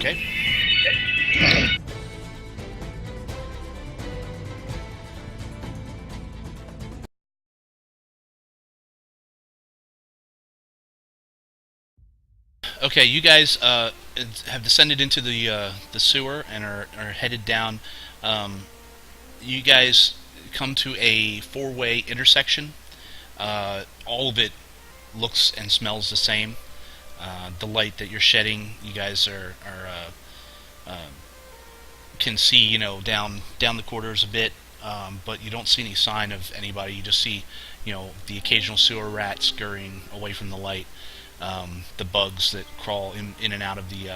Okay. Okay, you guys have descended into the sewer and are headed down. Um, you guys come to a four-way intersection. All of it looks and smells the same. The light that you're shedding, you guys are can see, down the corridors a bit, but you don't see any sign of anybody. You just see, the occasional sewer rat scurrying away from the light. The bugs that crawl in and out of the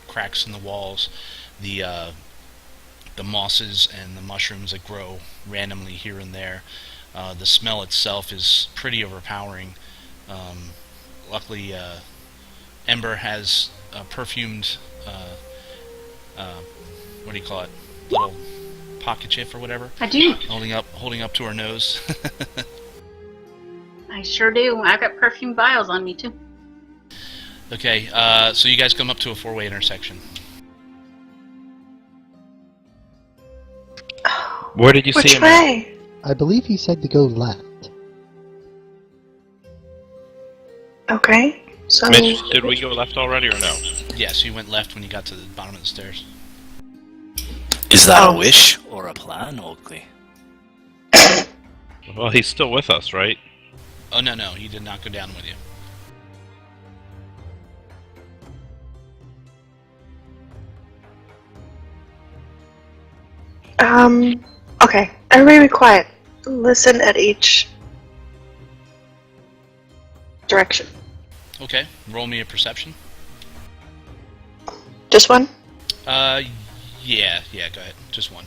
cracks in the walls, the mosses and the mushrooms that grow randomly here and there. The smell itself is pretty overpowering. Luckily, Ember has a perfumed, what do you call it, little pocketchief or whatever. I do. Holding up to her nose. I sure do. I've got perfume vials on me too. Okay, so you guys come up to a four-way intersection. Where did you see him? Which way? I believe he said to go left. Okay. So Mitch, did we go left already or no? Yes, you went left when you got to the bottom of the stairs. Is that a wish or a plan, Oakley? Well, he's still with us, right? Oh, no, he did not go down with you. Okay. Everybody be quiet. Listen at each direction. Okay, roll me a perception. Just one? Yeah, go ahead. Just one.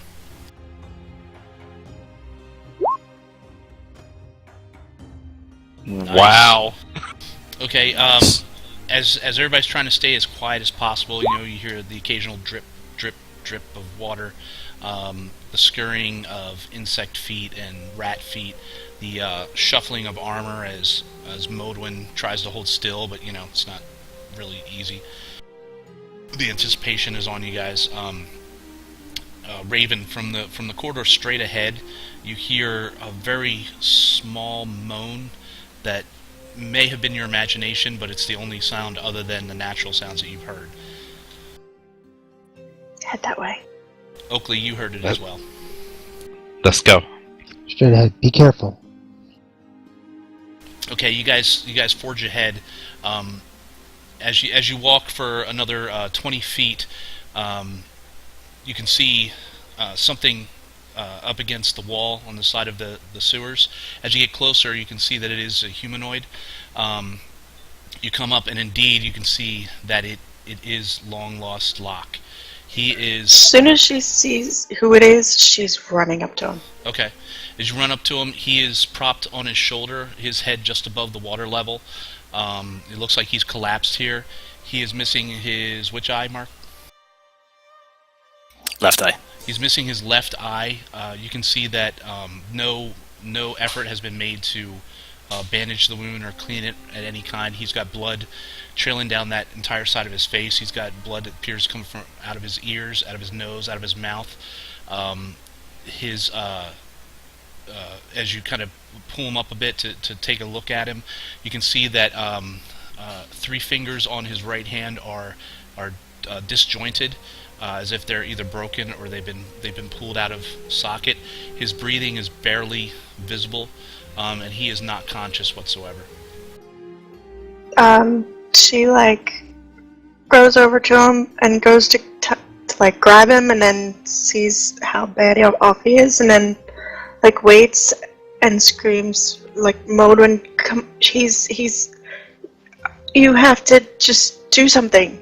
Nice. Wow. Okay, as everybody's trying to stay as quiet as possible, you hear the occasional drip of water, the scurrying of insect feet and rat feet, the shuffling of armor as Modwin tries to hold still, but it's not really easy. The anticipation is on you guys. Raven, from the corridor straight ahead, you hear a very small moan that may have been your imagination, but it's the only sound other than the natural sounds that you've heard. Head that way. Oakley, you heard it as well. Let's go. Straight ahead. Be careful. Okay, you guys forge ahead. As you walk for another 20 feet, you can see something up against the wall on the side of the sewers. As you get closer, you can see that it is a humanoid. You come up, and indeed, you can see that it is long lost Locke. He is. As soon as she sees who it is, she's running up to him. Okay. As you run up to him, he is propped on his shoulder, his head just above the water level. It looks like he's collapsed here. He is missing his which eye, Mark? Left eye. He's missing his left eye. You can see that no effort has been made to bandage the wound or clean it at any kind. He's got blood trailing down that entire side of his face. He's got blood that appears to come from out of his ears, out of his nose, out of his mouth. As you kind of pull him up a bit to take a look at him, you can see that 3 fingers on his right hand are disjointed, as if they're either broken or they've been pulled out of socket. His breathing is barely visible, and he is not conscious whatsoever. She goes over to him and goes to grab him, and then sees how bad off he is, and then waits and screams Modwin, come, he's you have to just do something.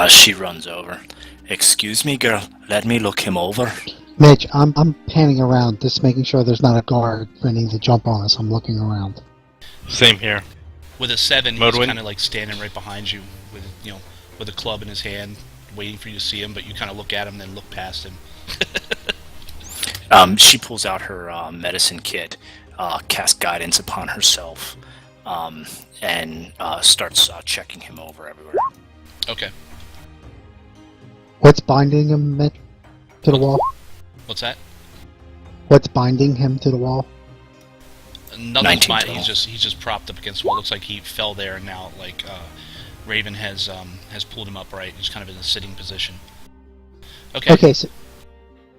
She runs over. Excuse me, girl. Let me look him over. Mitch, I'm panning around, just making sure there's not a guard ready to jump on us. I'm looking around. Same here. With a 7, Modwin? he's kind of standing right behind you with a club in his hand, waiting for you to see him, but you kind of look at him, then look past him. She pulls out her medicine kit, casts guidance upon herself, and starts checking him over everywhere. Okay. What's binding him to the wall? What's that? What's binding him to the wall? Nothing's 19 mine. total. He's just propped up against the wall. Looks like he fell there, and now Raven has pulled him upright. He's kind of in a sitting position. Okay. Okay, so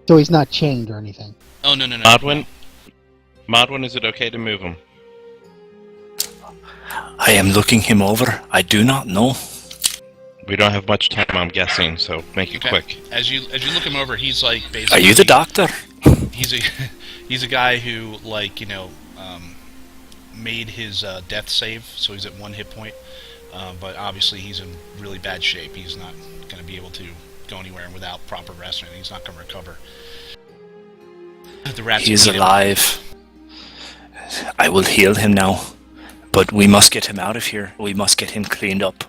he's not chained or anything. Oh no. Modwin, is it okay to move him? I am looking him over. I do not know. We don't have much time, I'm guessing, so make it Okay. quick. As you look him over, he's like basically. Are you the doctor? He's a guy who made his death save, so he's at 1 hit point. But obviously he's in really bad shape. He's not going to be able to go anywhere without proper rest, and he's not going to recover. The rats. He's will eat him. alive. I will heal him now. But we must get him out of here. We must get him cleaned up.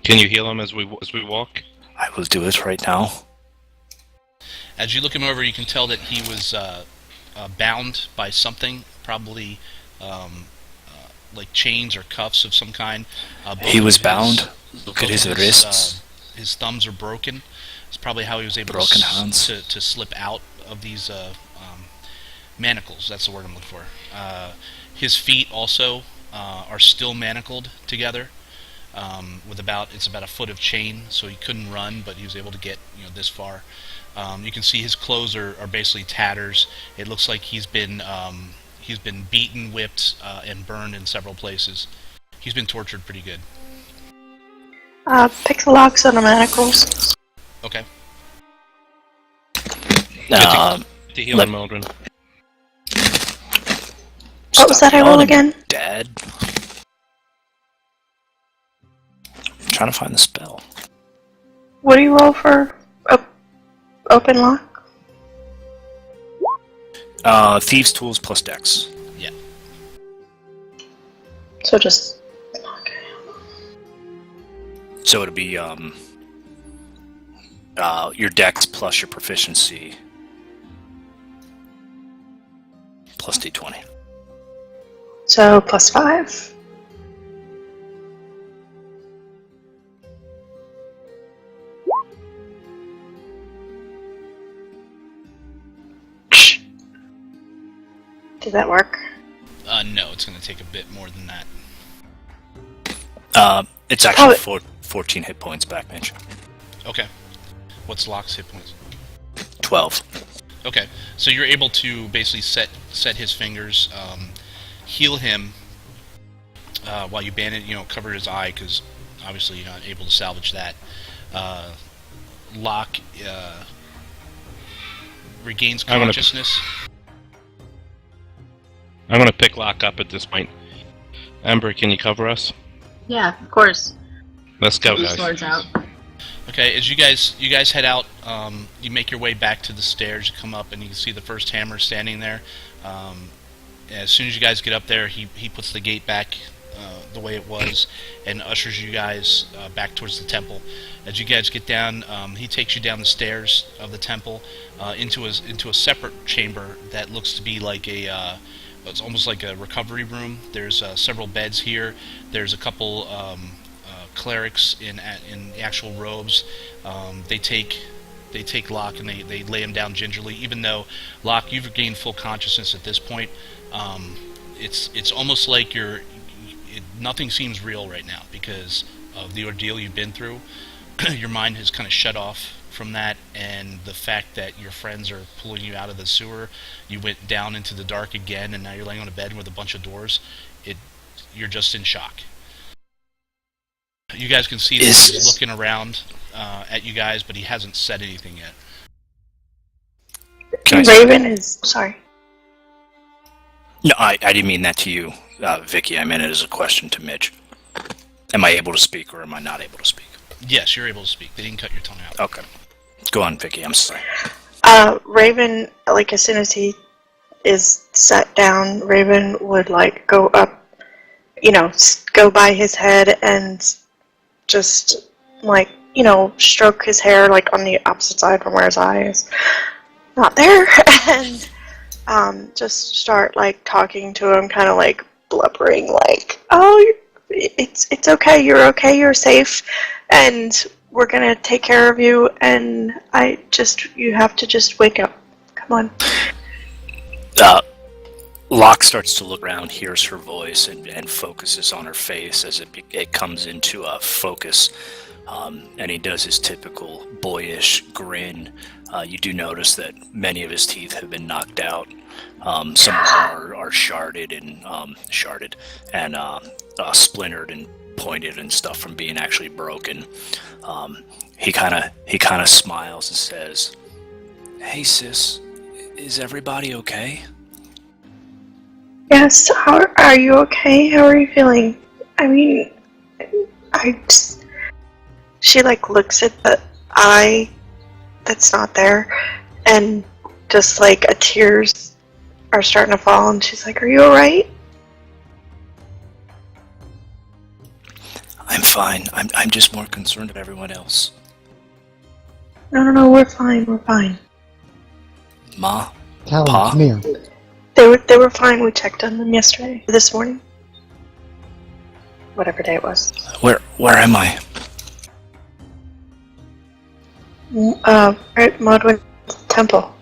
Can you heal him as we walk? I will do it right now. As you look him over, you can tell that he was bound by something, probably like chains or cuffs of some kind. He was both bound. Look at his wrists. His thumbs are broken. It's probably how he was able Broken hands. to slip out of these manacles. That's the word I'm looking for. His feet also are still manacled together. With it's about a foot of chain, so he couldn't run, but he was able to get this far. You can see his clothes are basically tatters. It looks like he's been beaten, whipped, and burned in several places. He's been tortured pretty good. Pick the locks on the manacles. Okay. To heal Let- him, Mildred. What was that I roll again? Dad. I'm trying to find the spell. What do you roll for open lock? Thieves' Tools plus Dex. Yeah. So just... So it'll be your Dex plus your proficiency plus D20. So plus 5. Did that work? No, it's going to take a bit more than that. It's actually 14 hit points back, Mitch. Okay. What's Locke's hit points? 12. Okay, so you're able to basically set his fingers, heal him while you bandage, cover his eye, because obviously you're not able to salvage that. Locke regains consciousness. I'm gonna pick Locke up at this point. Ember, can you cover us? Yeah, of course. Let's go, Blue guys. swords out. Okay, as you guys head out, you make your way back to the stairs. You come up and you can see the first hammer standing there. As soon as you guys get up there, he puts the gate back the way it was and ushers you guys back towards the temple. As you guys get down, he takes you down the stairs of the temple into a separate chamber that looks to be like it's almost like a recovery room. There's several beds here. There's a couple clerics in actual robes. They take Locke and they lay him down gingerly. Even though Locke, you've regained full consciousness at this point, it's almost like nothing seems real right now because of the ordeal you've been through. Your mind has kind of shut off from that, and the fact that your friends are pulling you out of the sewer, you went down into the dark again, and now you're laying on a bed with a bunch of doors. You're just in shock. You guys can see that he's looking around at you guys, but he hasn't said anything yet. Raven is... Sorry. No, I didn't mean that to you, Vicky. I meant it as a question to Mitch. Am I able to speak or am I not able to speak? Yes, you're able to speak. They didn't cut your tongue out. Okay. Go on, Vicky. I'm sorry. Raven, like, as soon as he is sat down, Raven would, like, go up, go by his head and just, like, stroke his hair, like, on the opposite side from where his eye is. Not there. And just start, like, talking to him, kind of, like, blubbering, like, oh, it's okay, you're safe. And we're gonna take care of you, and you have to just wake up. Come on. Locke starts to look around, hears her voice, and focuses on her face as it comes into a focus. And he does his typical boyish grin. You do notice that many of his teeth have been knocked out. Some of them are sharded and splintered and pointed and stuff from being actually broken. He kind of smiles and says, "Hey sis, is everybody okay?" Yes, are you okay? How are you feeling? I mean, she like looks at the eye that's not there, and just like tears are starting to fall, and she's like, "Are you alright?" I'm fine. I'm just more concerned about everyone else. No, we're fine. Ma? Talon, Pa? come here. They were fine. We checked on them this morning. Whatever day it was. Where am I? At Modwin Temple.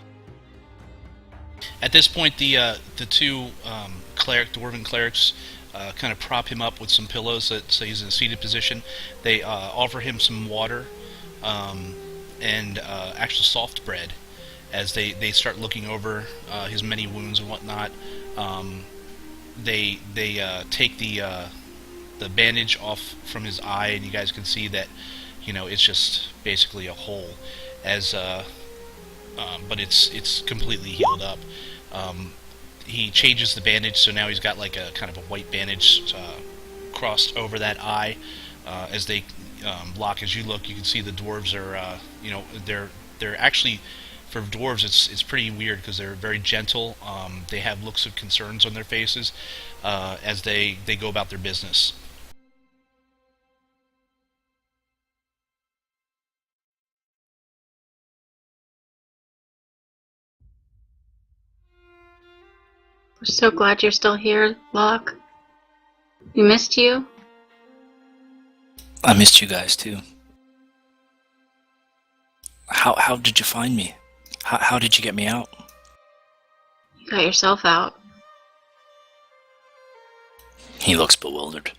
At this point, the two dwarven clerics kind of prop him up with some pillows so he's in a seated position. They offer him some water and actual soft bread as they start looking over his many wounds and whatnot. They take the bandage off from his eye, and you guys can see that it's just basically a hole, but it's completely healed up. He changes the bandage, so now he's got like a kind of a white bandage crossed over that eye. As they Locke, as you look, you can see the dwarves are they're actually, for dwarves it's pretty weird because they're very gentle. They have looks of concerns on their faces as they go about their business. We're so glad you're still here, Locke. We missed you. I missed you guys too. How did you find me? How did you get me out? You got yourself out. He looks bewildered.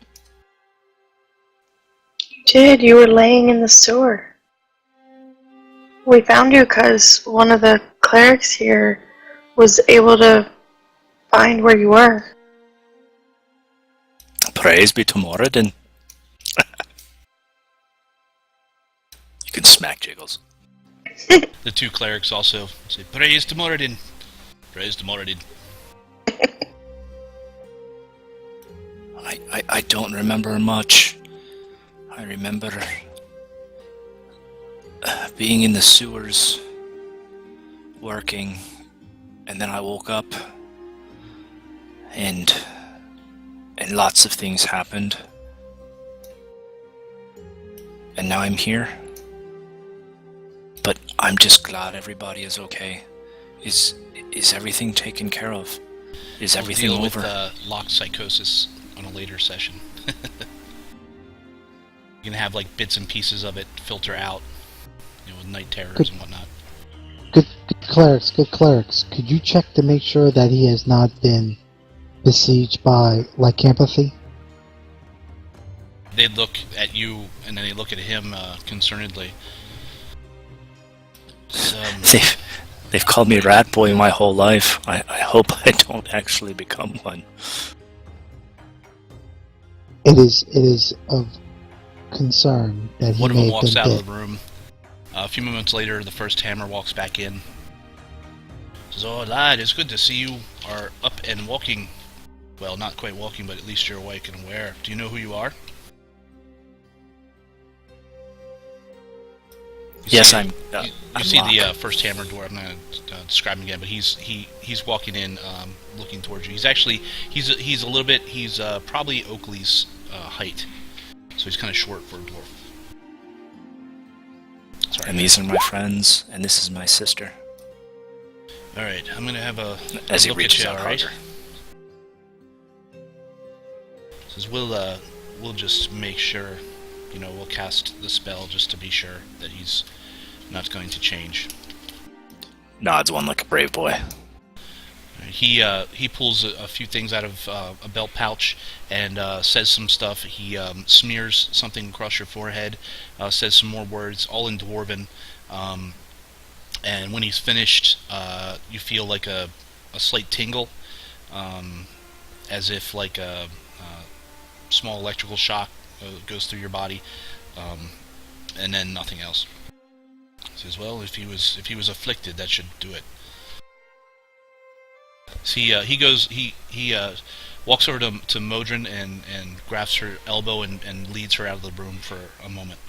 You did. You were laying in the sewer. We found you because one of the clerics here was able to find where you were. Praise be to Moradin. You can smack Jiggles. The two clerics also say, "Praise to Moradin! Praise to Moradin!" I don't remember much. I remember being in the sewers, working, and then I woke up, and lots of things happened, and now I'm here. But I'm just glad everybody is okay. Is everything taken care of? Is everything we'll deal over? with Locke's psychosis on a later session. You can have like bits and pieces of it filter out, with night terrors and whatnot. Good clerics. Could you check to make sure that he has not been besieged by lycanthropy? They look at you and then they look at him concernedly. They've called me Rat Boy my whole life. I hope I don't actually become one. It is of concern that he One of may them have walks been out bit. of the room. A few moments later, the first hammer walks back in. Says, "Oh, lad, it's good to see you are up and walking. Well, not quite walking, but at least you're awake and aware. Do you know who you are?" Yes, I'm I'm see Locke. the first hammer door. I'm going to describe him again, but he's walking in, looking towards you. He's a little bit. He's probably Oakley's height, so he's kind of short for a dwarf. Sorry. And these are my friends, and this is my sister. All right, I'm going to have a As he look reaches at you. out, All right. hug her. Says we'll just make sure we'll cast the spell just to be sure that he's not going to change. Nods one like a brave boy. He pulls a few things out of a belt pouch and says some stuff. He smears something across your forehead, says some more words, all in Dwarven. And when he's finished, you feel like a slight tingle, as if like a small electrical shock goes through your body, and then nothing else. He says, "Well, if he was afflicted, that should do it." So he walks over to Modron and grabs her elbow and leads her out of the room for a moment.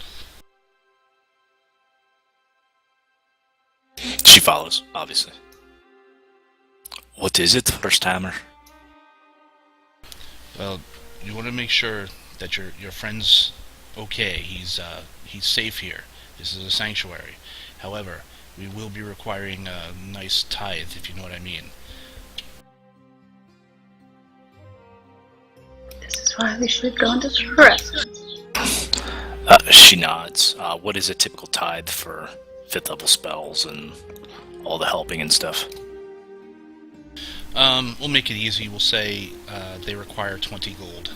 She follows, obviously. What is it, First Hammer? Well, you want to make sure that your friend's okay. He's safe here. This is a sanctuary. However, we will be requiring a nice tithe, if you know what I mean. This is why we should go into stress. She nods. What is a typical tithe for 5th level spells and all the helping and stuff? We'll make it easy. We'll say they require 20 gold.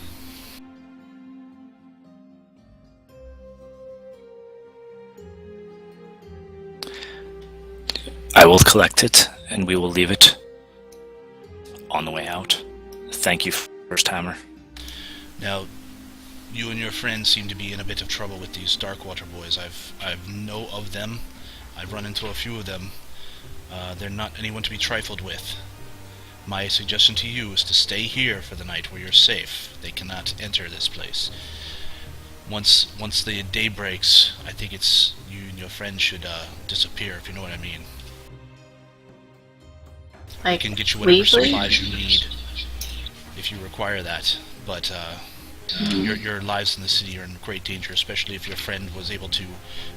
I will collect it, and we will leave it on the way out. Thank you, First Hammer. Now, you and your friends seem to be in a bit of trouble with these Darkwater boys. I've know of them. I've run into a few of them. They're not anyone to be trifled with. My suggestion to you is to stay here for the night where you're safe. They cannot enter this place. Once the day breaks, I think it's you and your friend should disappear, if you know what I mean. I can get you whatever supplies you need if you require that, but your lives in the city are in great danger, especially if your friend was able to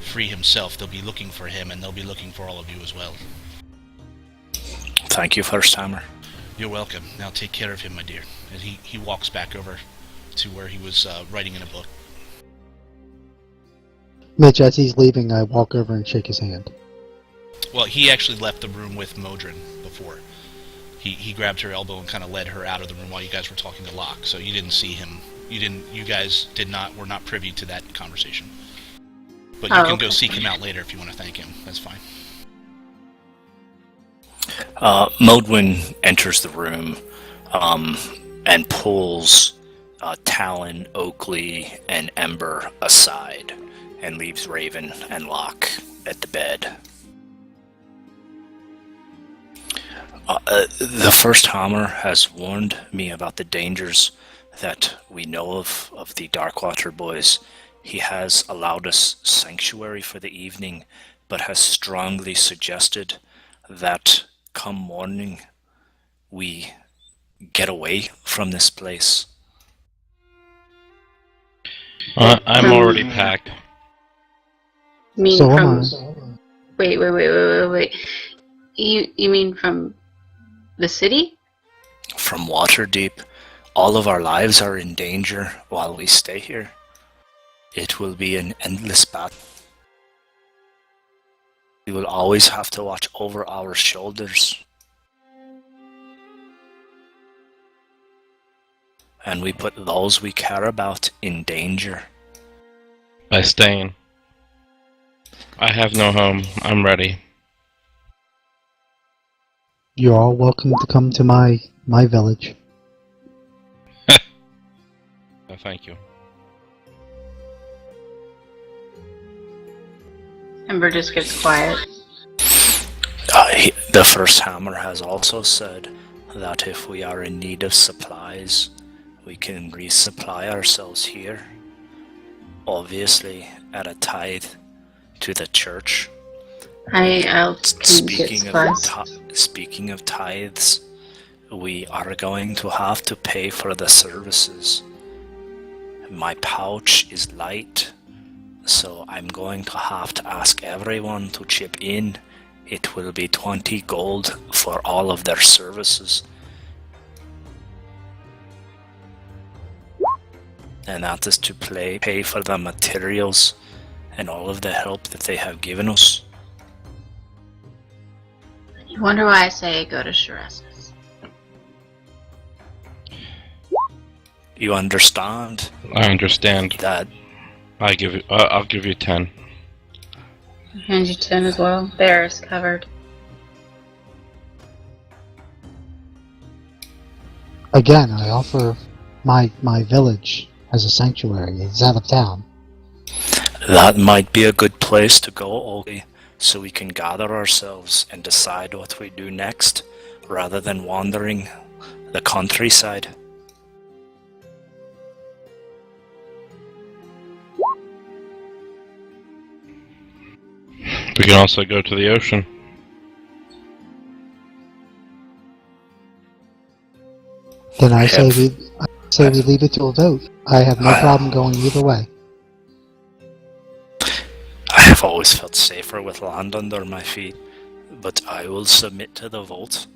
free himself. They'll be looking for him, and they'll be looking for all of you as well. Thank you, First Hammer. You're welcome. Now take care of him, my dear. And he walks back over to where he was writing in a book. Mitch, as he's leaving, I walk over and shake his hand. Well, he actually left the room with Modron before. He grabbed her elbow and kind of led her out of the room while you guys were talking to Locke. So you didn't see him. You guys were not privy to that conversation. But you can go seek him out later if you want to thank him. That's fine. Modwin enters the room and pulls Talon, Oakley, and Ember aside and leaves Raven and Locke at the bed. The First Hammer has warned me about the dangers that we know of the Darkwater boys. He has allowed us sanctuary for the evening, but has strongly suggested that come morning we get away from this place. I'm already packed. Mean So from... am I. Wait. You mean from the city? From Waterdeep. All of our lives are in danger while we stay here. It will be an endless battle. We will always have to watch over our shoulders. And we put those we care about in danger. By staying. I have no home. I'm ready. You're all welcome to come to my village. Thank you. Ember just gets quiet. The First Hammer has also said that if we are in need of supplies, we can resupply ourselves here. Obviously, at a tithe to the church. I'll Speaking of tithes, we are going to have to pay for the services. My pouch is light, so I'm going to have to ask everyone to chip in. It will be 20 gold for all of their services. and that is to pay for the materials and all of the help that they have given us. You wonder why I say go to Sharesis. You understand I understand. that I'll give you 10. Hand you 10 as well. Bear is covered. Again, I offer my village as a sanctuary. It's out of town. that might be a good place to go, Olgi, so we can gather ourselves and decide what we do next, rather than wandering the countryside. We can also go to the ocean. Then I say have- we leave it to a vote. I have no problem going either way. I have always felt safer with land under my feet, but I will submit to the vote.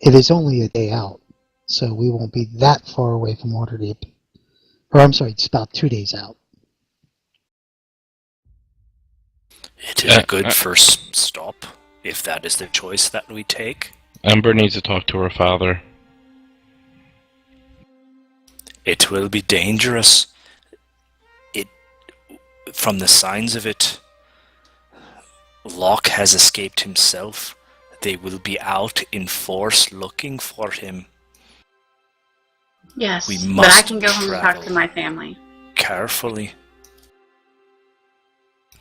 It is only a day out, so we won't be that far away from Waterdeep. Or I'm sorry, it's about 2 days out. It is a good first stop, if that is the choice that we take. Ember needs to talk to her father. It will be dangerous. From the signs of it, Locke has escaped himself. They will be out in force looking for him. Yes, We but I must can go home and talk travel. to my family. Carefully.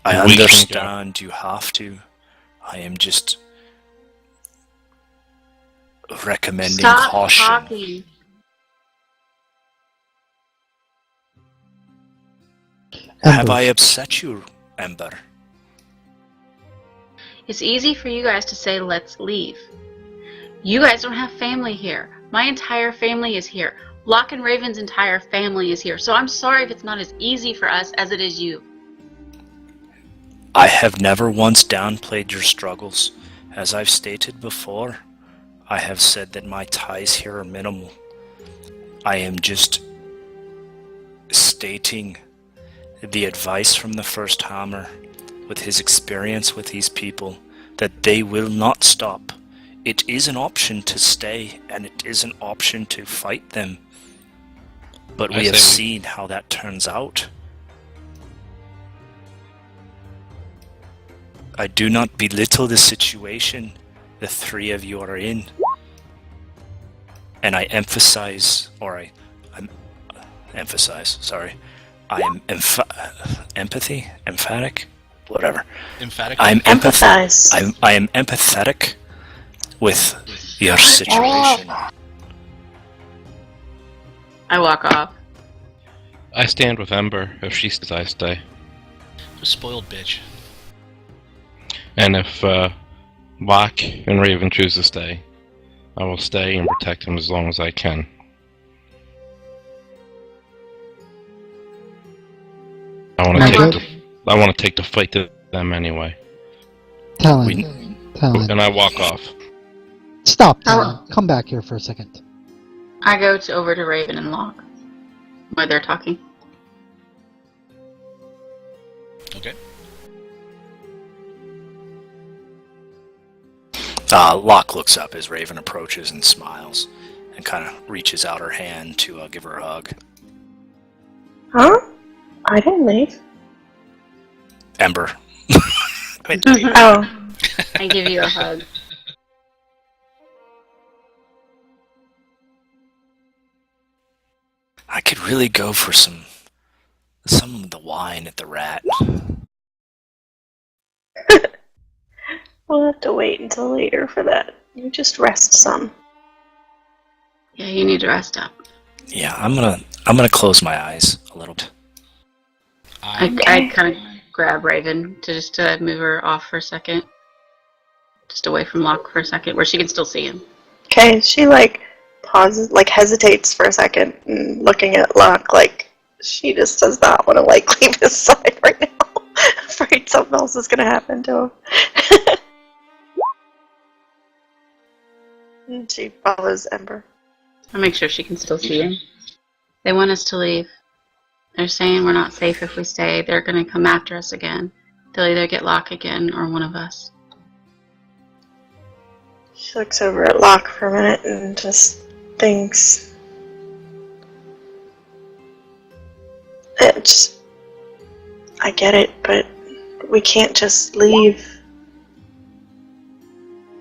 I We can understand you have to. I am just recommending Stop caution. talking. Have Ember, I upset you, Ember? It's easy for you guys to say, let's leave. You guys don't have family here. My entire family is here. Locke and Raven's entire family is here. So I'm sorry if it's not as easy for us as it is you. I have never once downplayed your struggles. As I've stated before, I have said that my ties here are minimal. I am just stating the advice from the First Hammer, with his experience with these people, that they will not stop. It is an option to stay, and it is an option to fight them. But I we have say we- seen how that turns out. I do not belittle the situation the three of you are in. And I emphasize, I am emphatic, whatever. Emphatic. I am Empathize. I am empathetic with your situation. I walk off. I stand with Ember. If she says I stay. A spoiled bitch. And if Locke and Raven choose to stay, I will stay and protect them as long as I can. I want Now to take the fight to them anyway. Talon, And I walk off. stop, Hello. Talon. Come back here for a second. I go over to Raven and Locke while they're talking. Okay. Locke looks up as Raven approaches and smiles, and kind of reaches out her hand to give her a hug. Huh? I didn't leave. Ember. Oh. I give you a hug. I could really go for some of the wine at the Rat. We'll have to wait until later for that. You just rest some. Yeah, you need to rest up. Yeah, I'm gonna close my eyes a little bit. I kind of grab Raven to move her off for a second. Just away from Locke for a second, where she can still see him. Okay, she pauses, hesitates for a second, and looking at Locke, she just does not want to leave his side right now. Afraid something else is gonna happen to him. And she follows Ember. I'll make sure she can still see him. They want us to leave. They're saying we're not safe if we stay. They're going to come after us again. They'll either get Locke again or one of us. She looks over at Locke for a minute and just thinks. I get it, but we can't just leave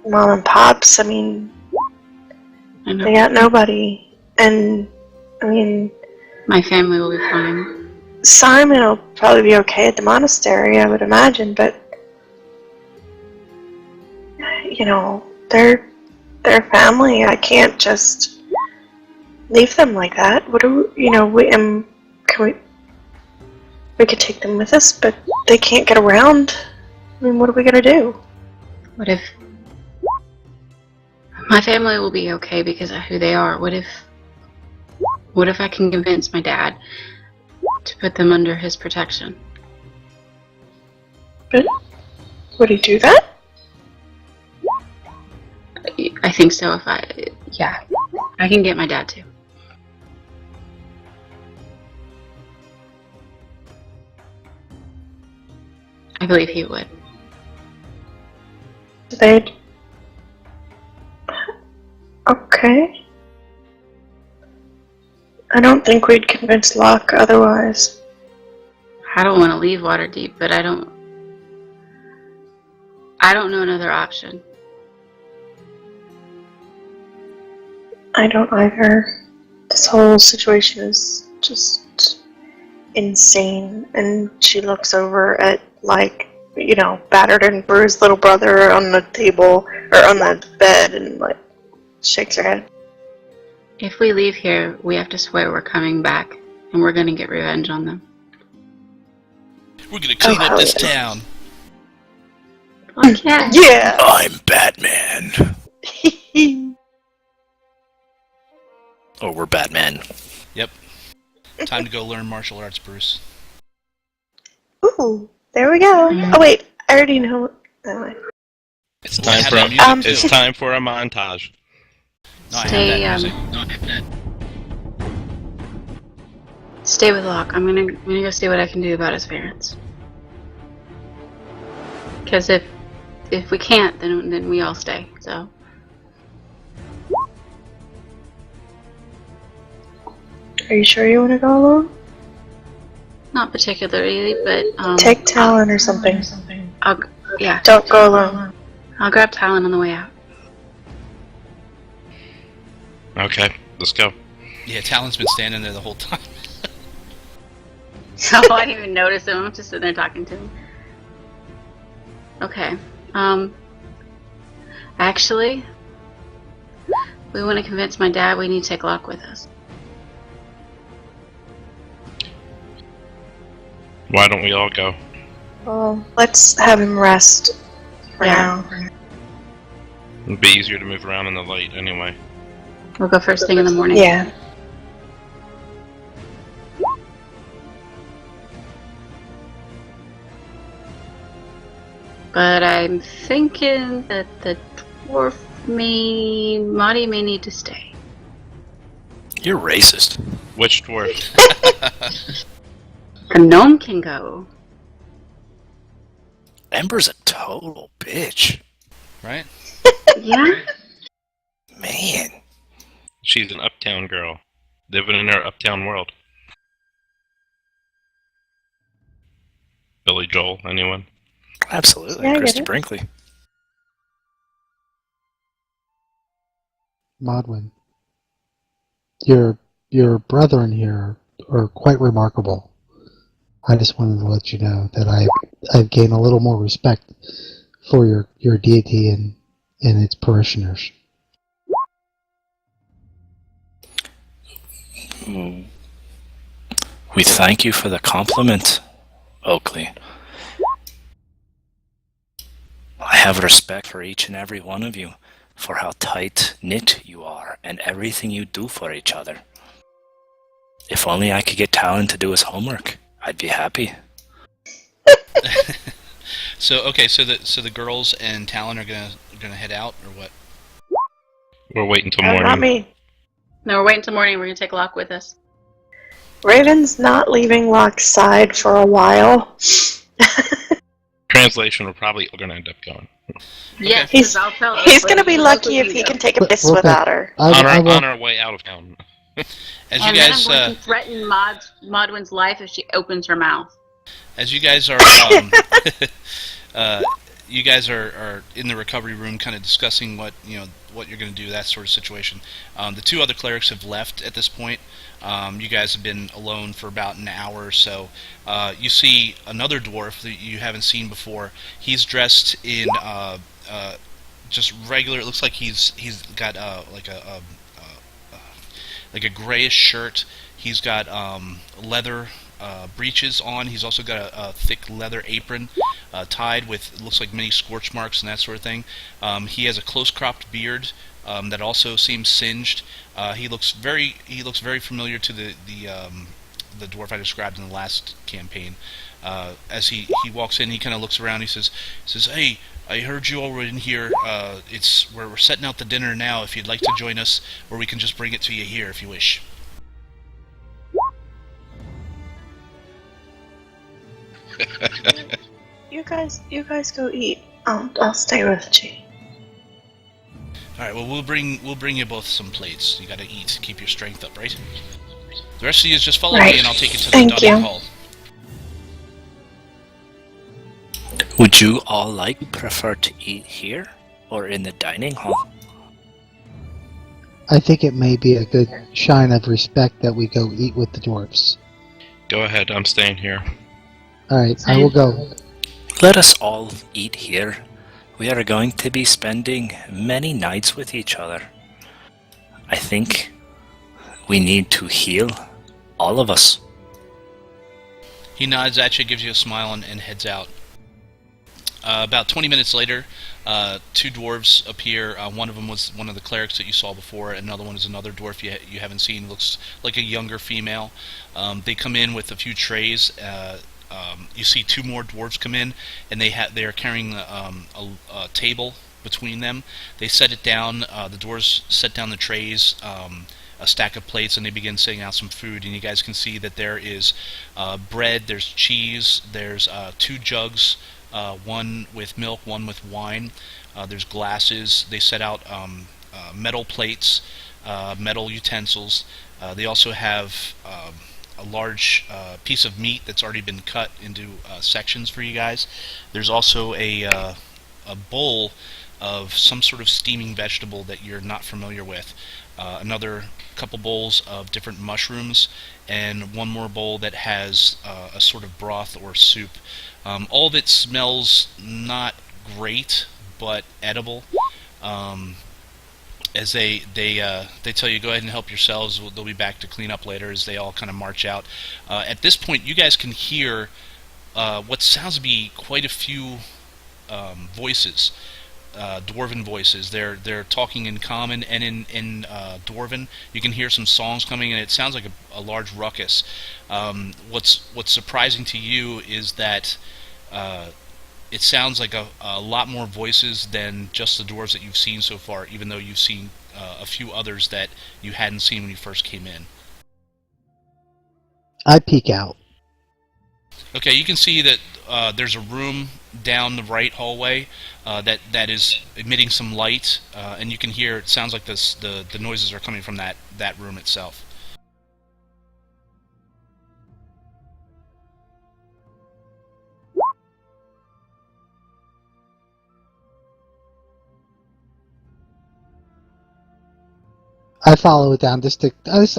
Mom and Pops. I mean, I know. they got nobody. And, I mean, My family will be fine. Simon will probably be okay at the monastery, I would imagine, but, you know, they're family. I can't just leave them like that. What do we, you know, we could take them with us, but they can't get around. I mean, what are we gonna do? What if... My family will be okay because of who they are. What if I can convince my dad to put them under his protection? But would he do that? I think so. Yeah, I can get my dad to. I believe he would. They'd... Okay. I don't think we'd convince Locke otherwise. I don't want to leave Waterdeep, but I don't know another option. I don't either. This whole situation is just insane. And she looks over at, like, you know, battered and bruised little brother on the table, or on the bed, and, like, shakes her head. If we leave here, we have to swear we're coming back, and we're gonna get revenge on them. We're gonna clean up hell this yeah. town. Fuck yeah! Yeah! I'm Batman. Oh, we're Batman. Yep. Time to go learn martial arts, Bruce. Ooh, there we go. Oh wait, I already know. Never mind. It's Well, I time had for that a, music, it's too. time for a montage. No, I Stay, have that music. Stay with Locke. I'm gonna go see what I can do about his parents. Because if we can't, then we all stay. So Are you sure you want to go alone? not particularly, but Take Talon or something. yeah, Don't go alone. I'll grab Talon on the way out. Okay, let's go. Yeah, Talon's been standing there the whole time. So I didn't even notice him. I'm just sitting there talking to him. Okay. Actually, we want to convince my dad we need to take Locke with us. Why don't we all go? Well, let's have him rest for now. It'd be easier to move around in the light anyway. We'll go first thing in the morning. Yeah. But I'm thinking that the dwarf Marty may need to stay. You're racist. Which dwarf? The gnome can go. Ember's a total bitch. Right? Yeah? Man. She's an uptown girl, living in her uptown world. Billy Joel, anyone? Absolutely. Yeah, I get Christy it. Brinkley. Modwin, your brethren here are quite remarkable. I just wanted to let you know that I've gained a little more respect for your deity and its parishioners. We thank you for the compliment, Oakley. I have respect for each and every one of you, for how tight-knit you are and everything you do for each other. If only I could get Talon to do his homework, I'd be happy. So the girls and Talon are gonna head out or what? We're waiting till Not morning. me. No, we're waiting until morning. We're gonna take Locke with us. Raven's not leaving Locke's side for a while. Translation, we're probably going to end up going. Yes, He's- 'cause I'll tell us, He's but gonna be we'll lucky go if with he you. can take a Look, piss look, without her. I will, On our way out of town. As And you then guys I'm going to threaten Modwin's life if she opens her mouth. as you guys are you guys are in the recovery room, kind of discussing what you're going to do, that sort of situation. The two other clerics have left at this point. You guys have been alone for about an hour or so. You see another dwarf that you haven't seen before. He's dressed in just regular. It looks like he's got like a grayish shirt. He's got leather breeches on. He's also got a thick leather apron tied with, it looks like, many scorch marks and that sort of thing. He has a close-cropped beard that also seems singed. He looks very familiar to the dwarf I described in the last campaign. As he walks in, he kind of looks around. He says, "Hey, I heard you all were in here. We're setting out the dinner now. If you'd like to join us, or we can just bring it to you here if you wish." You guys go eat. I'll stay with G. All right. Well, we'll bring you both some plates. You got to eat, keep your strength up, right? The rest of you just follow Right. me, and I'll take you to the Thank dining you. hall. Would you all prefer to eat here or in the dining hall? I think it may be a good sign of respect that we go eat with the dwarfs. Go ahead, I'm staying here. Alright, I will go. Let us all eat here. We are going to be spending many nights with each other. I think we need to heal, all of us. He nods at you, gives you a smile, and heads out. About 20 minutes later, two dwarves appear. One of them was one of the clerics that you saw before. Another one is another dwarf you haven't seen. Looks like a younger female. They come in with a few trays. You see two more dwarves come in, and they are carrying a table between them. They set it down. The dwarves set down the trays, a stack of plates, and they begin setting out some food. And you guys can see that there is bread, there's cheese, there's two jugs, one with milk, one with wine. There's glasses. They set out metal plates, metal utensils. They also have a large piece of meat that's already been cut into sections for you guys. There's also a bowl of some sort of steaming vegetable that you're not familiar with. Another couple bowls of different mushrooms, and one more bowl that has a sort of broth or soup. All of it smells not great, but edible. As they tell you, go ahead and help yourselves. They'll be back to clean up later as they all kind of march out. At this point, you guys can hear what sounds to be quite a few voices, dwarven voices. They're talking in common and in dwarven. You can hear some songs coming, and it sounds like a large ruckus. What's surprising to you is that it sounds like a lot more voices than just the dwarves that you've seen so far, even though you've seen a few others that you hadn't seen when you first came in. I peek out. Okay, you can see that there's a room down the right hallway that is emitting some light, and you can hear, it sounds like the noises are coming from that room itself. I follow it down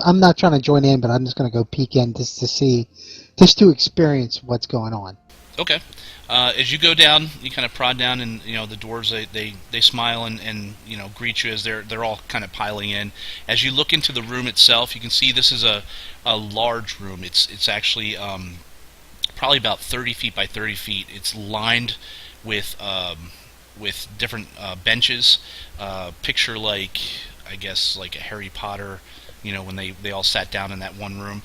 I'm not trying to join in, but I'm just going to go peek in just to experience what's going on. Okay. As you go down, you kind of prod down, and the dwarves they smile and greet you as they're all kind of piling in. As you look into the room itself, you can see this is a large room. It's actually probably about 30 feet by 30 feet. It's lined with different benches. Picture like, I guess, like a Harry Potter, when they all sat down in that one room.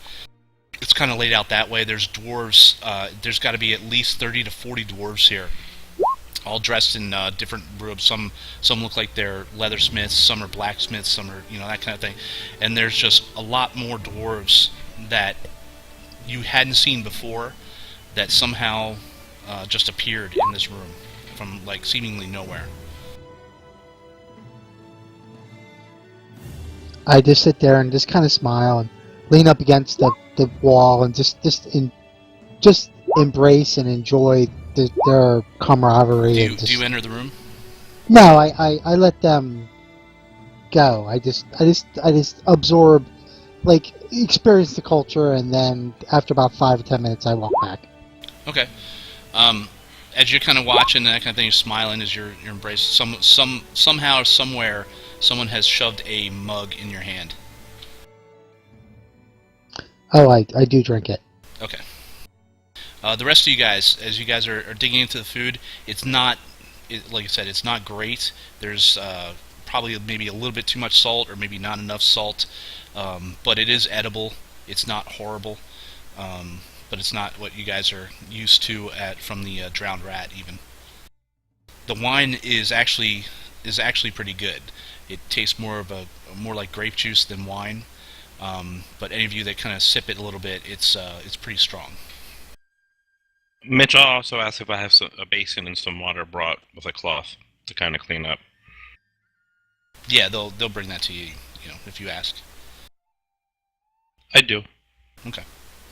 It's kind of laid out that way. There's dwarves. There's got to be at least 30 to 40 dwarves here. all dressed in different robes. Some look like they're leathersmiths, some are blacksmiths, some are that kind of thing. And there's just a lot more dwarves that you hadn't seen before that somehow just appeared in this room from like seemingly nowhere. I just sit there and just kind of smile and lean up against the wall and just embrace and enjoy their camaraderie. Do you enter the room? No, I let them go. I just absorb, like, experience the culture, and then after about 5 or 10 minutes, I walk back. Okay. As you're kind of watching and that kind of thing, you're smiling as you're embracing. Somehow, somewhere, someone has shoved a mug in your hand. Oh, I do drink it. Okay. The rest of you guys, as you guys are digging into the food, it's not, like I said, it's not great. There's probably maybe a little bit too much salt, or maybe not enough salt, but it is edible. It's not horrible, but it's not what you guys are used to from the drowned rat. Even the wine is actually pretty good. It tastes more like grape juice than wine, but any of you that kind of sip it a little bit, it's pretty strong. Mitch, I'll also ask if I have a basin and some water brought with a cloth to kind of clean up. Yeah, they'll bring that to you, if you ask. I do. Okay.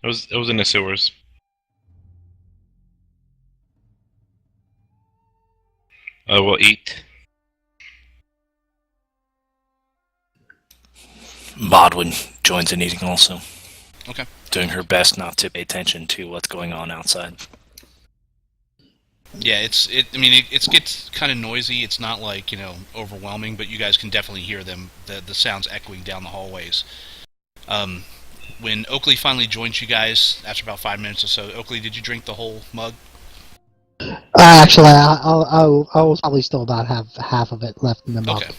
It was in the sewers. We'll eat. Bodwin joins in eating also. Okay. Doing her best not to pay attention to what's going on outside. Yeah, it gets kind of noisy. It's not like, overwhelming, but you guys can definitely hear them, the sounds echoing down the hallways. When Oakley finally joins you guys after about 5 minutes or so, Oakley, did you drink the whole mug? Actually, I was probably still about half of it left in the mug. Okay.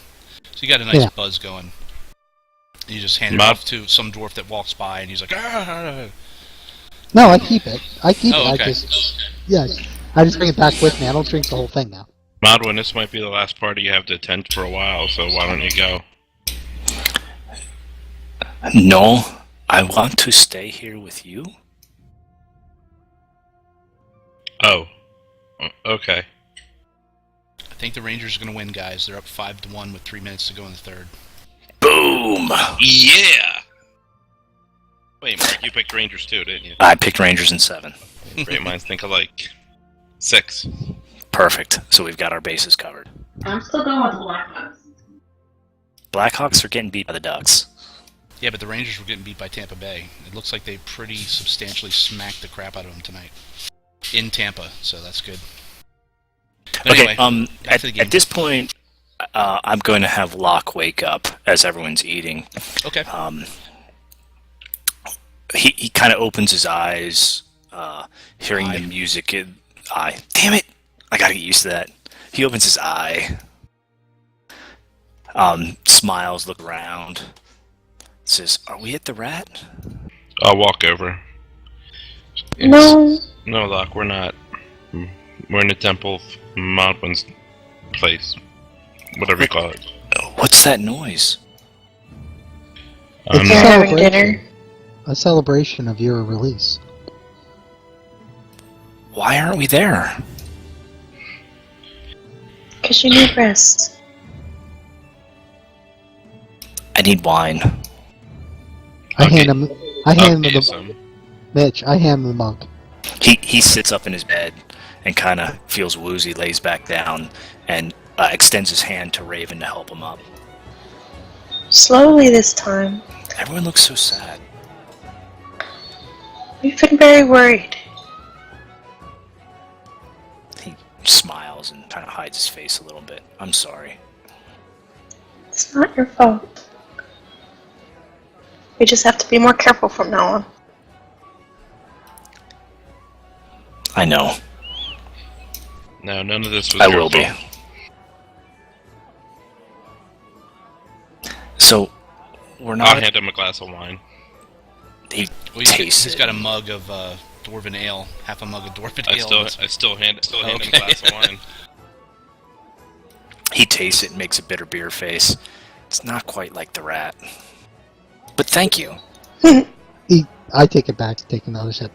So you got a nice buzz going. You just hand it off to some dwarf that walks by, and he's like, "Ah!" No, I keep it. Oh, okay. I just bring it back with me. I don't drink the whole thing now. Modwin, this might be the last party you have to attend for a while, so why don't you go? No, I want to stay here with you. Oh. Okay. I think the Rangers are going to win, guys. They're up 5-1 with 3 minutes to go in the third. Boom! Yeah! Wait, Mark, you picked Rangers too, didn't you? I picked Rangers in 7. Great minds think alike. 6. Perfect. So we've got our bases covered. I'm still going with the Blackhawks. Blackhawks are getting beat by the Ducks. Yeah, but the Rangers were getting beat by Tampa Bay. It looks like they pretty substantially smacked the crap out of them tonight. In Tampa, so that's good. But Okay, anyway, back to the game. at this point, I'm going to have Locke wake up as everyone's eating. Okay. He kind of opens his eyes, hearing Eye. the music. Damn it! I gotta get used to that. He opens his eye, smiles, look around, says, "Are we at the Rat?" I'll walk over. No. No, Locke, we're not. We're in the temple of Modwin's place. Whatever you call it. What's that noise? I'm It's not. having dinner. A celebration of your release. Why aren't we there? Because you need rest. I need wine. I Okay. hand him Okay, the so Mitch. I hand him the mug. He sits up in his bed and kind of feels woozy, lays back down, and extends his hand to Raven to help him up. Slowly this time. Everyone looks so sad. We've been very worried. He smiles and kind of hides his face a little bit. I'm sorry. It's not your fault. We just have to be more careful from now on. I know. no, none of this was I your will be. fault. So, we're I'll not... hand him a glass of wine. He Well, tastes he's it. got a mug of dwarven ale, half a mug of dwarven ale. I still hand him a Okay. glass of wine. He tastes it and makes a bitter beer face. It's not quite like the rat. But thank you. I take it back to take another sip.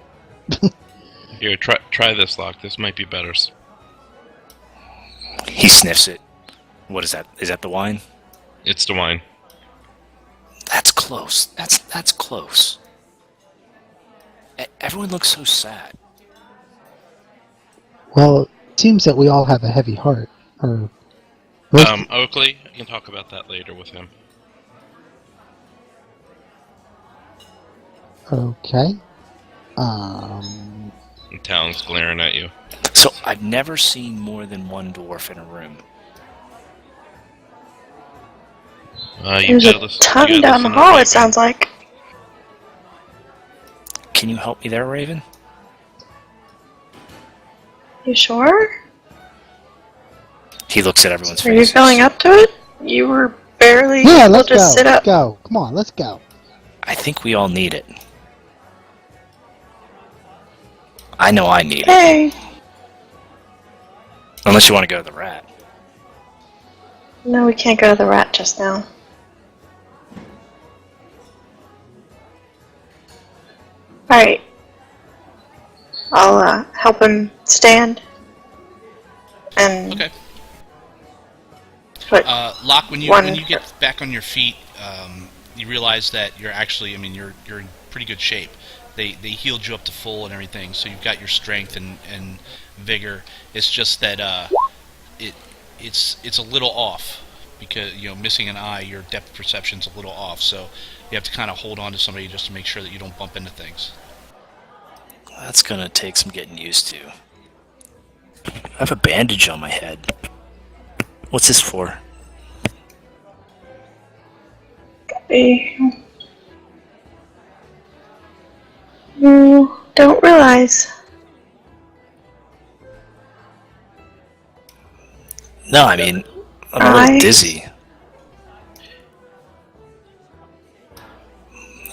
Here, try this, Locke. This might be better. He sniffs it. What is that? Is that the wine? It's the wine. That's close. That's close. Everyone looks so sad. Well, it seems that we all have a heavy heart. Or Oakley, you can talk about that later with him. okay. And Talon's glaring at you. So I've never seen more than one dwarf in a room. There's a ton down the hall, it sounds like. Can you help me there, Raven? You sure? He looks at everyone's Are you faces. filling up to it? You were barely Yeah, able let's to go. sit Let's up. go. Come on, let's go. I think we all need it. I know I need it. Hey. Unless you want to go to the rat. No, we can't go to the rat just now. Alright. I'll help him stand. And Okay. put Locke, when one- you get back on your feet, you realize that you're actually, I mean, you're in pretty good shape. They healed you up to full and everything, so you've got your strength and vigor. It's just that it's a little off because, you know, missing an eye, your depth perception's a little off. So you have to kind of hold on to somebody just to make sure that you don't bump into things. That's gonna take some getting used to. I have a bandage on my head. What's this for? You don't realize. No, I mean, I'm a little dizzy.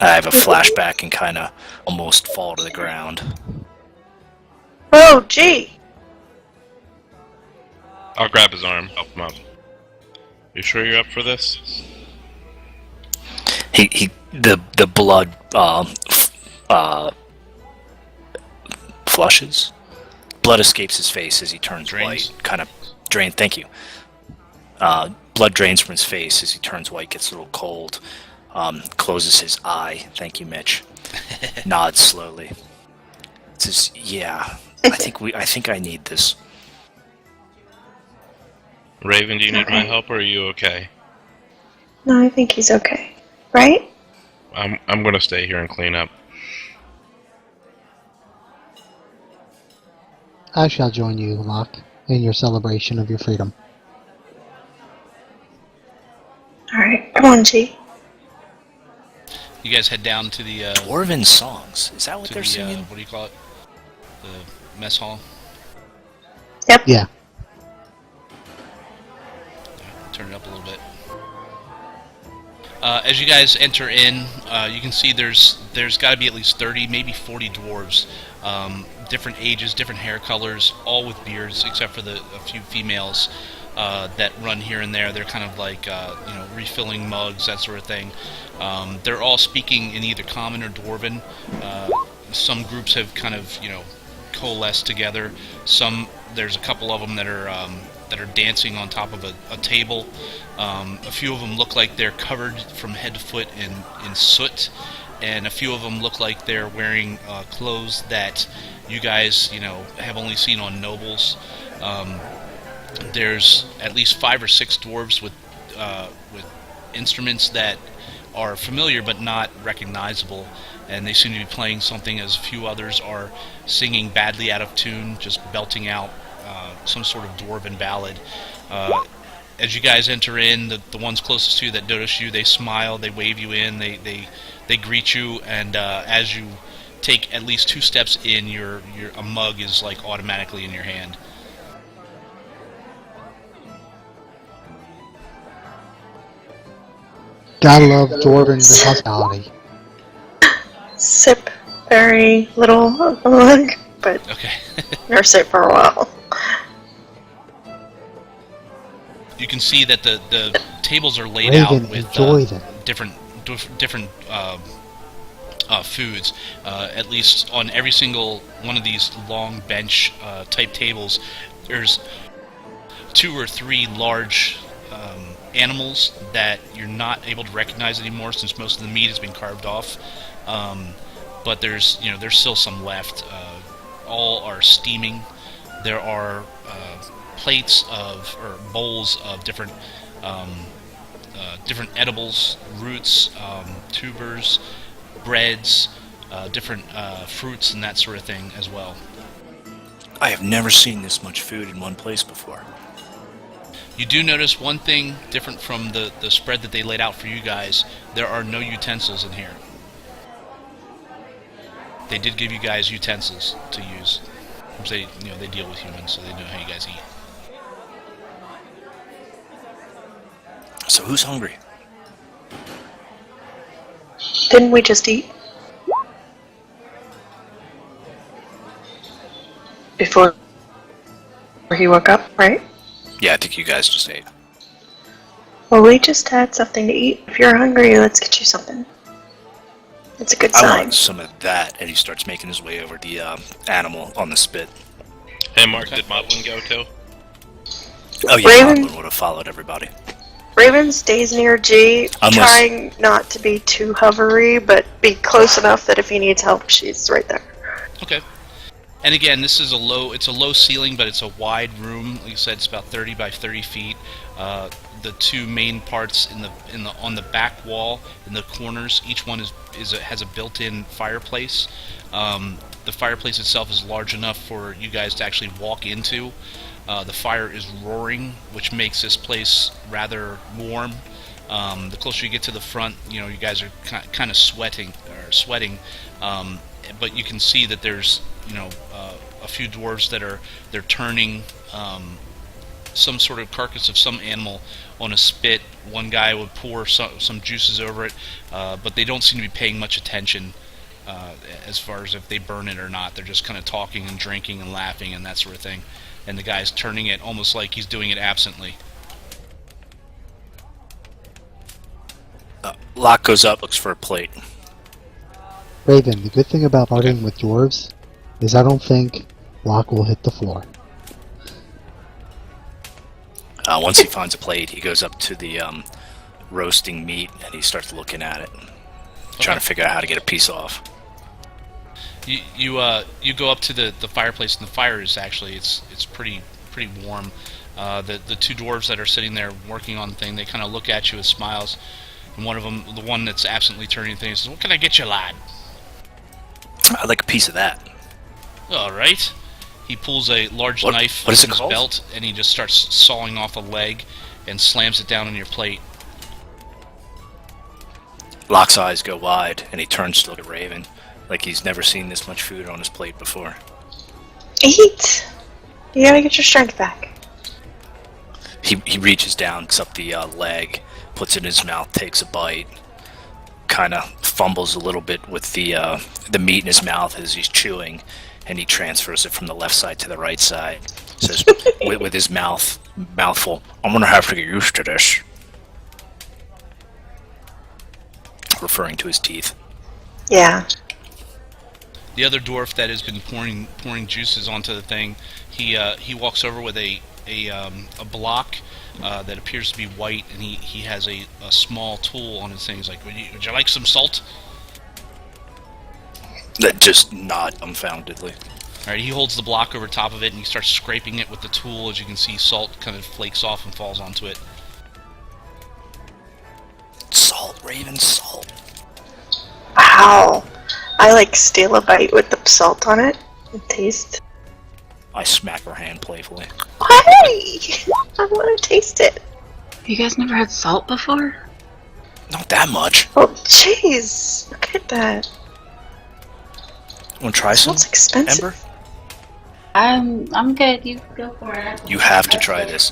I have a flashback and kind of almost fall to the ground. Oh, gee. I'll grab his arm, help him up. You sure you're up for this? The blood flushes. Blood escapes his face as he turns Drains. white. Kind of drain. Thank you. Blood drains from his face as he turns white. Gets a little cold. Closes his eye. Thank you, Mitch. Nods slowly. Says, "Yeah, I think I need this." Raven, do you need my help or are you okay? No, I think he's okay. Right? I'm gonna stay here and clean up. I shall join you, Locke, in your celebration of your freedom. Alright, come on, G. You guys head down to the Dwarven songs. Is that what to they're the singing? what do you call it? The mess hall. Yep. Yeah. Turn it up a little bit. As you guys enter in, you can see there's got to be at least 30, maybe 40 dwarves, different ages, different hair colors, all with beards, except for a few females that run here and there. They're kind of like refilling mugs, that sort of thing. They're all speaking in either Common or Dwarven. Some groups have kind of coalesced together. There's a couple of them that are dancing on top of a table. A few of them look like they're covered from head to foot in soot, and a few of them look like they're wearing clothes that you guys have only seen on nobles. There's at least 5 or 6 dwarves with instruments that are familiar but not recognizable, and they seem to be playing something, as a few others are singing badly out of tune, just belting out some sort of dwarven ballad. As you guys enter in, the ones closest to you that notice you, they smile, they wave you in, they greet you, and as you take at least 2 steps in, a mug is like automatically in your hand. Gotta love Dwarven hospitality. Sip very little of the mug, but Okay. nurse it for a while. You can see that the tables are laid Raven, out with enjoy them. different foods. At least on every single one of these long bench type tables, there's 2 or 3 large animals that you're not able to recognize anymore since most of the meat has been carved off. But there's still some left. All are steaming. There are plates or bowls of different edibles, roots, tubers, breads, different fruits, and that sort of thing as well. I have never seen this much food in one place before. You do notice one thing different from the spread that they laid out for you guys. There are no utensils in here. They did give you guys utensils to use. They deal with humans, so they know how you guys eat. So who's hungry? Didn't we just eat? Before he woke up, right? Yeah, I think you guys just ate. Well, we just had something to eat. If you're hungry, let's get you something. It's a good I sign. want some of that, and he starts making his way over the animal on the spit. Hey, Mark, did Moblin go too? Oh yeah, Raven? Moblin would have followed everybody. Raven stays near G, Unless- trying not to be too hovery, but be close enough that if he needs help, she's right there. Okay. And again, this is a low ceiling, but it's a wide room. Like I said, it's about 30 by 30 feet. The 2 main parts on the back wall in the corners, each one has a built-in fireplace. The fireplace itself is large enough for you guys to actually walk into. The fire is roaring, which makes this place rather warm. The closer you get to the front, you guys are kind of sweating. But you can see that there's a few dwarves they're turning some sort of carcass of some animal on a spit. One guy would pour some juices over it, but they don't seem to be paying much attention as far as if they burn it or not. They're just kind of talking and drinking and laughing and that sort of thing. And the guy's turning it almost like he's doing it absently. Locke goes up, looks for a plate. Raven, the good thing about partying with dwarves is I don't think Locke will hit the floor. Once he finds a plate, he goes up to the roasting meat and he starts looking at it, trying to figure out how to get a piece off. You go up to the fireplace, and the fire is actually it's pretty warm. The 2 dwarves that are sitting there working on the thing, they kind of look at you with smiles, and one of them, the one that's absently turning things, says, "What can I get you, lad?" I'd like a piece of that. All right. He pulls a large What knife is from it his called? belt, and he just starts sawing off a leg and slams it down on your plate. Locke's eyes go wide, and he turns to look at Raven, like he's never seen this much food on his plate before. Eat! You gotta get your strength back. He reaches down, cuts up the leg, puts it in his mouth, takes a bite, kind of fumbles a little bit with the meat in his mouth as he's chewing, and he transfers it from the left side to the right side. Says with his mouthful, "I'm gonna have to get used to this," referring to his teeth. Yeah. The other dwarf that has been pouring juices onto the thing, he walks over with a block that appears to be white, and he has a small tool on his thing. He's like, would you like some salt? That just nod dumbfoundedly. Alright, he holds the block over top of it, and he starts scraping it with the tool. As you can see, salt kind of flakes off and falls onto it. Salt, Raven, salt. Wow. I steal a bite with the salt on it and taste. I smack her hand playfully. Hey! I want to taste it. You guys never had salt before? Not that much. Oh, jeez. Look at that. Want to try some, Salt's expensive. Ember? I'm good. You go for it. You have to try this.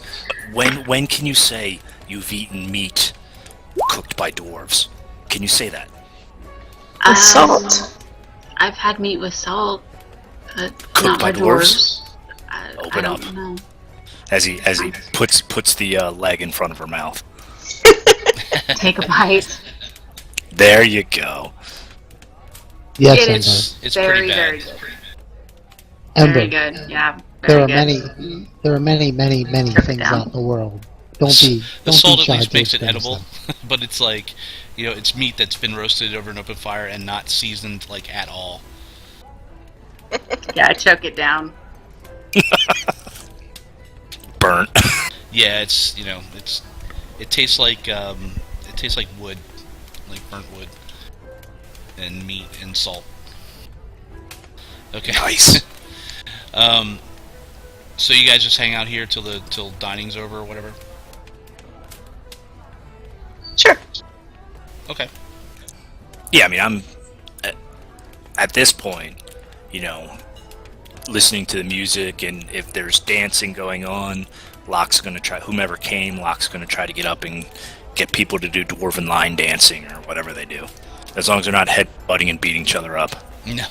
When can you say you've eaten meat cooked by dwarves? Can you say that? With salt. I've had meat with salt, but Cooked not by by dwarves? dwarves. I Open don't up. know. As he puts the leg in front of her mouth. Take a bite. There you go. Yes, It Ember. is It's very, pretty bad. very good. Ember. Very good. Yeah. There Very are good. many Strip it things down. out in the world. Don't be The don't salt be at shy least to makes it experience edible, them. but it's like, it's meat that's been roasted over an open fire and not seasoned like at all. Yeah, choke it down. Burnt. Yeah, it tastes like wood, like burnt wood, and meat and salt. Okay. Nice. So you guys just hang out here till dining's over or whatever. Sure. Okay. Yeah, I mean, I'm at this point, listening to the music, and if there's dancing going on, Locke's gonna try. Whomever came, Locke's gonna try to get up and get people to do dwarven line dancing or whatever they do, as long as they're not headbutting and beating each other up. No.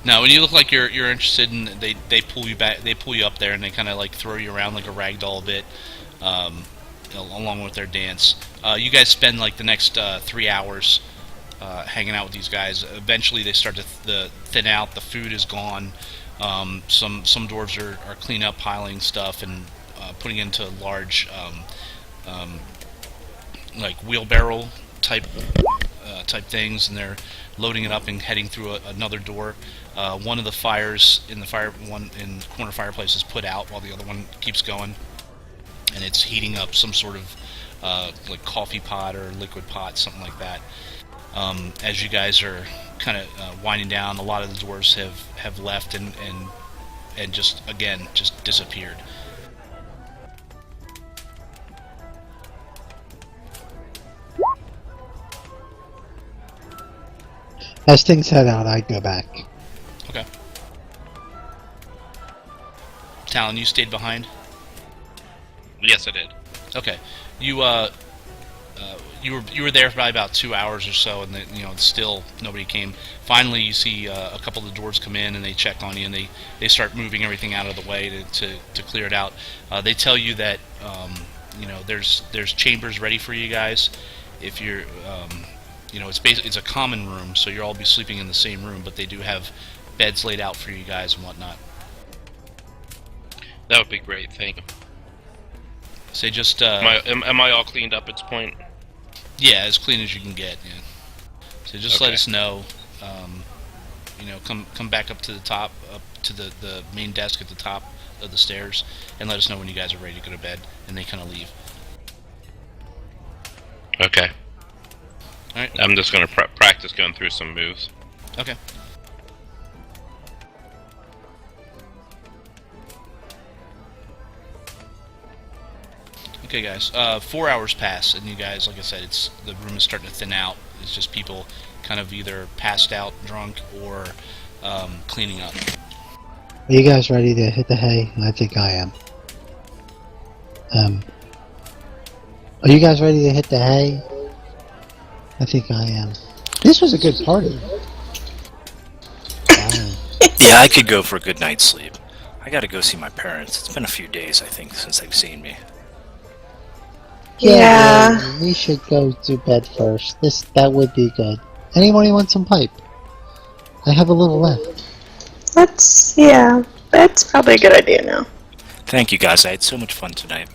No, when you look like you're interested, and they pull you back, they pull you up there, and they kind of like throw you around like a rag doll a bit, along with their dance. You guys spend like the next 3 hours hanging out with these guys. Eventually, they start to thin out. The food is gone. Some dwarves are cleaning up, piling stuff, and putting into large like wheelbarrow type things, and they're loading it up and heading through another door. One of the fires in the corner fireplace is put out while the other one keeps going, and it's heating up some sort of like coffee pot or liquid pot, something like that. As you guys are kind of winding down, a lot of the dwarves have left and just disappeared. As things head out, I go back. Okay. Talon, you stayed behind? Yes, I did. Okay. You were there for about 2 hours or so, and still nobody came. Finally, you see a couple of the dwarves come in, and they check on you, and they start moving everything out of the way to clear it out. They tell you that there's chambers ready for you guys. If you're it's a common room, so you'll all be sleeping in the same room, but they do have beds laid out for you guys and whatnot. That would be great. Thank you. So just Am I all cleaned up at this point? yeah, as clean as you can get. Yeah. So just let Okay. us know. Come back up to the top, up to the main desk at the top of the stairs, and let us know when you guys are ready to go to bed, and they kind of leave. Okay. All right. I'm just gonna practice going through some moves. Okay. Okay, guys. 4 hours pass, and you guys, like I said, the room is starting to thin out. It's just people kind of either passed out, drunk, or cleaning up. Are you guys ready to hit the hay? I think I am. Are you guys ready to hit the hay? I think I am. This was a good party. Wow. Yeah, I could go for a good night's sleep. I gotta go see my parents. It's been a few days, I think, since they've seen me. Yeah. Well, we should go to bed first. That would be good. Anybody want some pipe? I have a little left. That's probably a good idea now. Thank you, guys. I had so much fun tonight.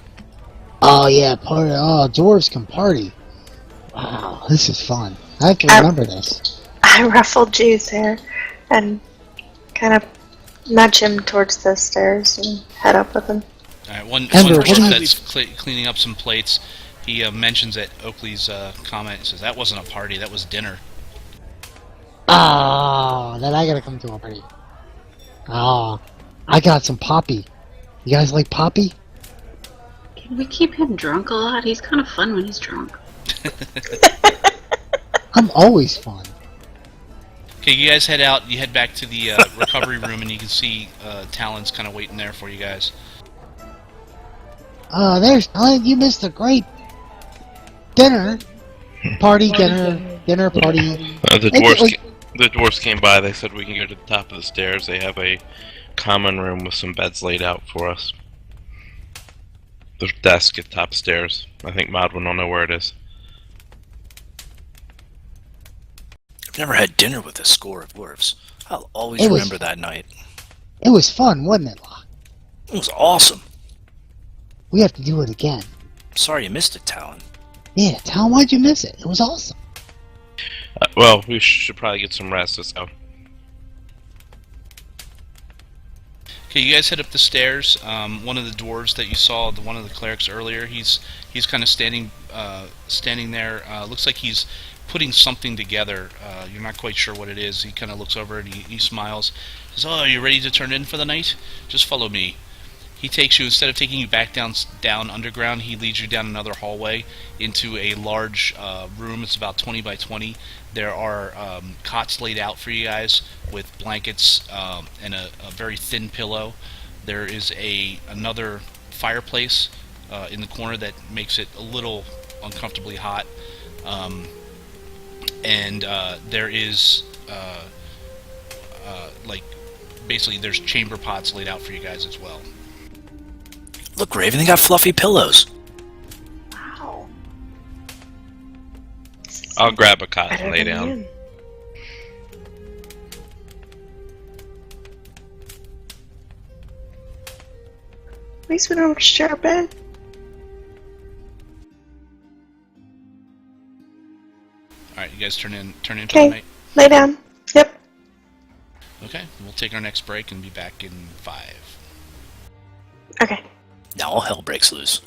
Oh yeah, party. Oh, dwarves can party. Wow, this is fun. I have to remember this. I ruffled Jay's hair and kind of nudge him towards the stairs and head up with him. All right. One Ember, person what do you- that's cleaning up some plates. He mentions at Oakley's comment. He says that wasn't a party. That was dinner. Ah, then I gotta come to a party. Ah, I got some poppy. You guys like poppy? Can we keep him drunk a lot? He's kind of fun when he's drunk. I'm always fun. Okay, you guys head out. You head back to the recovery room, and you can see Talon's kind of waiting there for you guys. You missed a great dinner. Party, dinner party. The dwarves came by. They said we can go to the top of the stairs. They have a common room with some beds laid out for us. The desk at top stairs. I think Modwin will know where it is. I've never had dinner with a score of dwarves. I'll always It was- remember that night. It was fun, wasn't it, Locke? It was awesome. We have to do it again. Sorry you missed it, Talon. Yeah, Talon, why'd you miss it? It was awesome. Well, we should probably get some rest. So. Okay, you guys head up the stairs. One of the dwarves that you saw, one of the clerics earlier, he's kind of standing there. Looks like he's putting something together. You're not quite sure what it is. He kind of looks over and he smiles. Says, "Oh, are you ready to turn in for the night? Just follow me." He takes you, instead of taking you back down underground, he leads you down another hallway into a large room. It's about 20 by 20. There are cots laid out for you guys with blankets and a very thin pillow. There is another fireplace in the corner that makes it a little uncomfortably hot. And there is basically there's chamber pots laid out for you guys as well. Look, Raven, they got fluffy pillows. Wow. I'll grab a cot Better and lay than down. you. At least we don't have to share a bed. Alright, you guys turn in for the Okay. night. Lay down. Yep. Okay, we'll take our next break and be back in 5. Okay. Now all hell breaks loose.